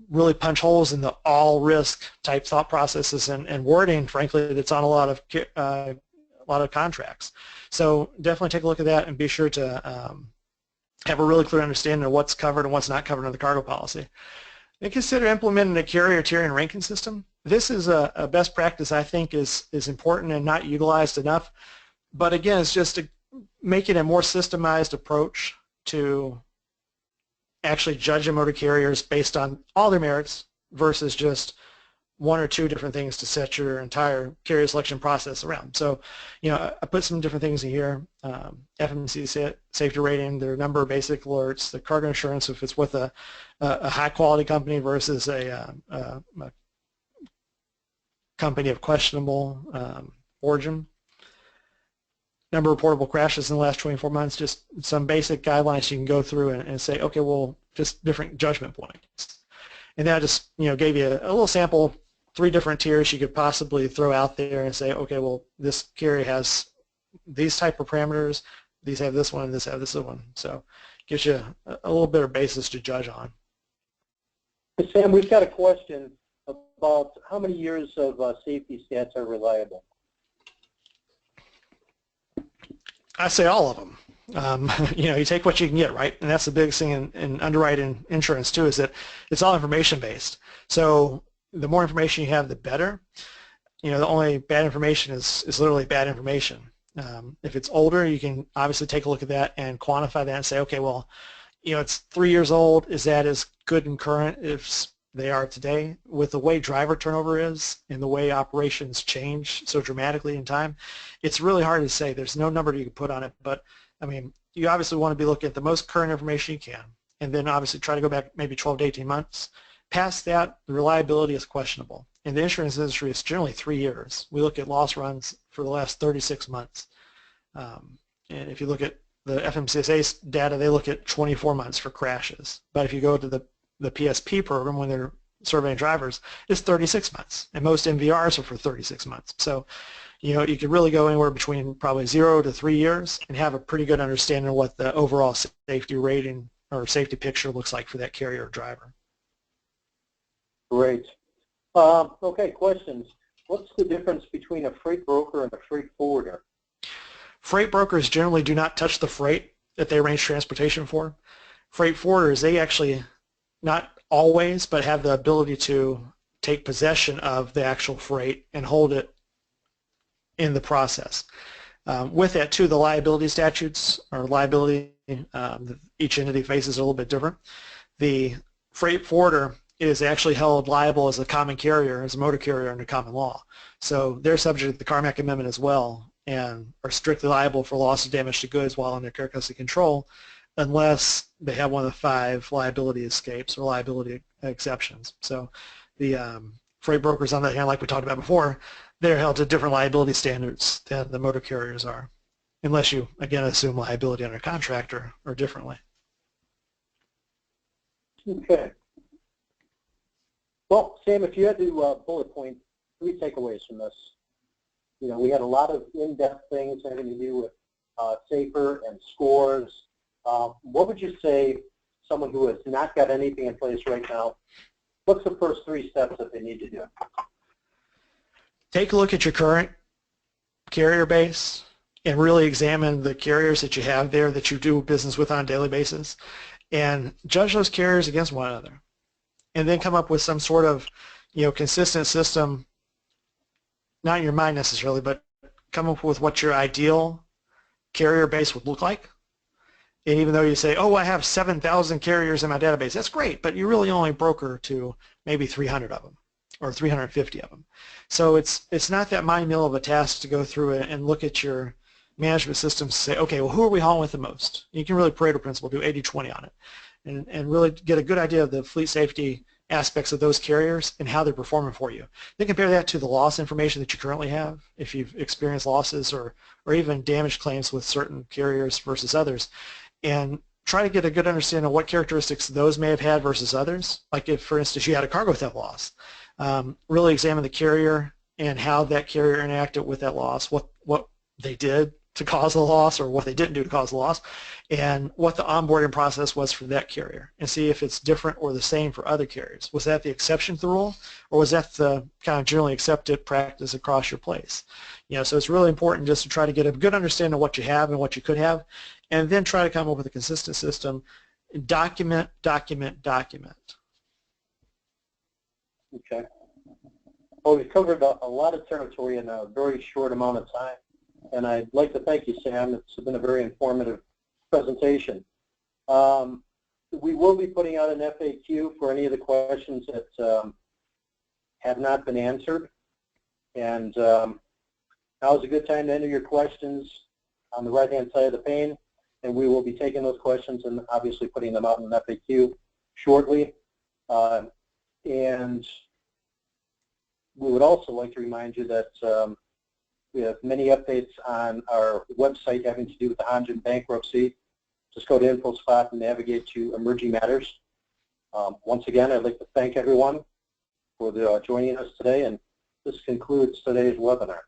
really punch holes in the all-risk type thought processes and wording, frankly, that's on a lot of contracts. So definitely take a look at that and be sure to have a really clear understanding of what's covered and what's not covered in the cargo policy. And consider implementing a carrier tiering ranking system. This is a best practice I think is important and not utilized enough. But again, it's just to make it a more systemized approach to actually judging motor carriers based on all their merits versus just one or two different things to set your entire carrier selection process around. So, I put some different things in here. FMC safety rating, their number of basic alerts, the cargo insurance if it's with a high quality company versus a company of questionable origin. Number of reportable crashes in the last 24 months, just some basic guidelines you can go through and say, okay, well, just different judgment points. And then I just, gave you a little sample, 3 different tiers you could possibly throw out there and say, okay, well, this carrier has these type of parameters, these have this one, and this have this one. So it gives you a little bit of basis to judge on. Sam, we've got a question about how many years of safety stats are reliable? I say all of them. You take what you can get, right? And that's the biggest thing in underwriting insurance too, is that it's all information based. So the more information you have, the better. The only bad information is literally bad information. If it's older, you can obviously take a look at that and quantify that and say, okay, well, it's 3 years old. Is that as good and current as they are today? With the way driver turnover is and the way operations change so dramatically in time, it's really hard to say. There's no number you can put on it, but I mean, you obviously want to be looking at the most current information you can, and then obviously try to go back maybe 12 to 18 months. Past that, the reliability is questionable. In the insurance industry, it's generally 3 years. We look at loss runs for the last 36 months. And if you look at the FMCSA data, they look at 24 months for crashes. But if you go to the PSP program when they're surveying drivers, it's 36 months. And most MVRs are for 36 months. So, you could really go anywhere between probably 0 to 3 years and have a pretty good understanding of what the overall safety rating or safety picture looks like for that carrier or driver. Great. Okay, questions. What's the difference between a freight broker and a freight forwarder? Freight brokers generally do not touch the freight that they arrange transportation for. Freight forwarders, they actually, not always, but have the ability to take possession of the actual freight and hold it in the process. With that too, the liability statutes or liability that each entity faces are a little bit different. The freight forwarder is actually held liable as a common carrier, as a motor carrier under common law. So they're subject to the Carmack Amendment as well and are strictly liable for loss of damage to goods while under care, custody, control unless they have one of the 5 liability escapes or liability exceptions. So the freight brokers, on the other hand, like we talked about before, they're held to different liability standards than the motor carriers are, unless you, again, assume liability under contract or differently. Okay. Well, Sam, if you had to bullet point 3 takeaways from this, you know, we had a lot of in-depth things having to do with SAFER and scores. What would you say someone who has not got anything in place right now, what's the first 3 steps that they need to do? Take a look at your current carrier base and really examine the carriers that you have there that you do business with on a daily basis and judge those carriers against one another. And then come up with some sort of, you know, consistent system, not in your mind necessarily, but come up with what your ideal carrier base would look like. And even though you say, oh, I have 7,000 carriers in my database, that's great, but you really only broker to maybe 300 of them or 350 of them. So it's not that mind-null of a task to go through it and look at your management systems and say, okay, well, who are we hauling with the most? You can really Pareto principle, do 80-20 on it. And really get a good idea of the fleet safety aspects of those carriers and how they're performing for you. Then compare that to the loss information that you currently have, if you've experienced losses or even damage claims with certain carriers versus others, and try to get a good understanding of what characteristics those may have had versus others. Like if, for instance, you had a cargo theft loss, really examine the carrier and how that carrier interacted with that loss, what they did to cause the loss or what they didn't do to cause the loss, and what the onboarding process was for that carrier, and see if it's different or the same for other carriers. Was that the exception to the rule, or was that the kind of generally accepted practice across your place? You know, so it's really important just to try to get a good understanding of what you have and what you could have, and then try to come up with a consistent system. Document, document, document. Okay. Well, we've covered a lot of territory in a very short amount of time. And I'd like to thank you, Sam. It's been a very informative presentation. We will be putting out an FAQ for any of the questions that have not been answered. And now is a good time to enter your questions on the right-hand side of the pane. And we will be taking those questions and obviously putting them out in an FAQ shortly. And we would also like to remind you that we have many updates on our website having to do with the Hanjin bankruptcy. Just go to InfoSpot and navigate to Emerging Matters. Once again, I'd like to thank everyone for joining us today, and this concludes today's webinar.